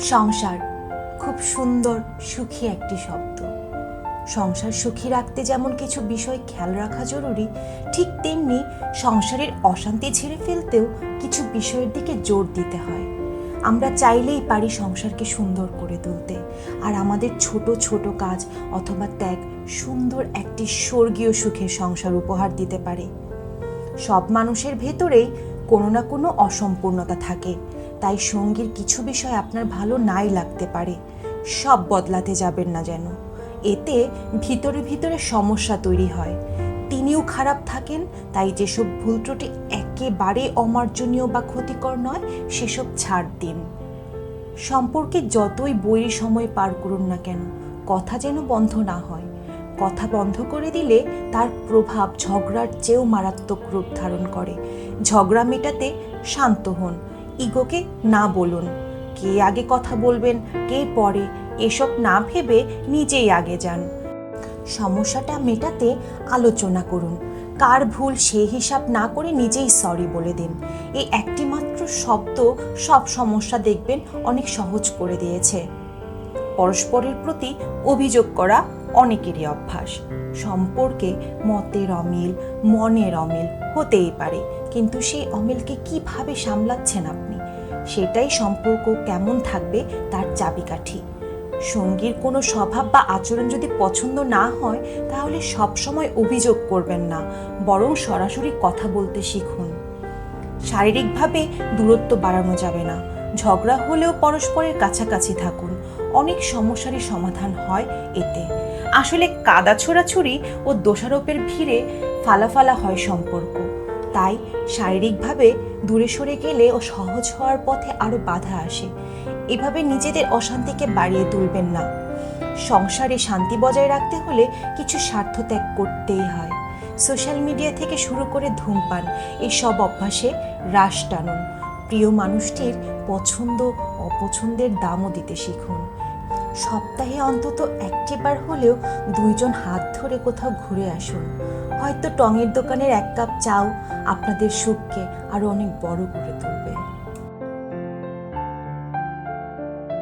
সংসার খুব সুন্দর সুখী একটি শব্দ। সংসার সুখী রাখতে যেমন কিছু বিষয় খেয়াল রাখা জরুরি, ঠিক তেমনি সংসারের অশান্তি ঝেড়ে ফেলতেও কিছু বিষয়ের দিকে জোর দিতে হয়। আমরা চাইলেই পারি সংসারকে সুন্দর করে তুলতে, আর আমাদের ছোট ছোট কাজ অথবা ত্যাগ সুন্দর একটি স্বর্গীয় সুখের সংসার উপহার দিতে পারে। সব মানুষের ভেতরেই কোনো না কোনো অসম্পূর্ণতা থাকে, তাই সঙ্গীর কিছু বিষয় আপনার ভালো নাই লাগতে পারে, সব বদলাতে যাবেন না যেন। এতে ভিতরে ভিতরে সমস্যা তৈরি হয়। তিনিও খারাপ থাকেন, তাই যেসব ভুল ত্রুটি একেবারে অমার্জনীয় বা ক্ষতিকর নয় সেসব ছাড় দিন। সম্পর্কে যতই বৈরী সময় পার করুন না কেন, কথা যেন বন্ধ না হয়। কথা বন্ধ করে দিলে তার প্রভাব ঝগড়ার চেয়েও মারাত্মক রূপ ধারণ করে। ঝগড়া মেটাতে শান্ত হন, ইগোকে না বলুন। কে আগে কথা বলবেন, কে পরে, এসব না ভেবে নিজেই আগে যান। সমস্যাটা মেটাতে আলোচনা করুন, কার ভুল সে হিসাব না করে নিজেই সরি বলে দিন। এই একটি মাত্র শব্দ সব সমস্যা দেখবেন অনেক সহজ করে দিয়েছে। পরস্পরের প্রতি অভিযোগ করা অনেকেরই অভ্যাস। সম্পর্কে মতের অমিল, মনের অমিল হতেই পারে, কিন্তু সেই অমিলকে কিভাবে সামলাচ্ছেন আপনি, সেটাই সম্পর্ক কেমন থাকবে তার চাবিকাঠি। সঙ্গীর কোনো স্বভাব বা আচরণ যদি পছন্দ না হয়, তাহলে সবসময় অভিযোগ করবেন না, বরং সরাসরি কথা বলতে শিখুন। শারীরিকভাবে দূরত্ব বাড়ানো যাবে না, ঝগড়া হলেও পরস্পরের কাছাকাছি থাকুন। অনেক সমস্যারই সমাধান হয় এতে। আসলে কাদা ছোড়াছুড়ি ও দোষারোপের ভিড়ে ফালাফালা হয় সম্পর্ক, তাই শারীরিকভাবে দূরে সরে গেলে ও সহজ হওয়ার পথে আরও বাধা আসে। এভাবে নিজেদের অশান্তিকে বাড়িয়ে তুলবেন না। সংসারে শান্তি বজায় রাখতে হলে কিছু স্বার্থ ত্যাগ করতেই হয়। সোশ্যাল মিডিয়া থেকে শুরু করে ধূমপান, এই সব অভ্যাসে হ্রাস টানুন। প্রিয় মানুষটির পছন্দ অপছন্দের দামও দিতে শিখুন। সপ্তাহে অন্তত একটিবার হলেও দুইজন হাত ধরে কোথাও ঘুরে আসুন। হয়তো টঙের দোকানের এক কাপ চাও আপনাদের সুখকে আরও অনেক বড় করে তুলবে।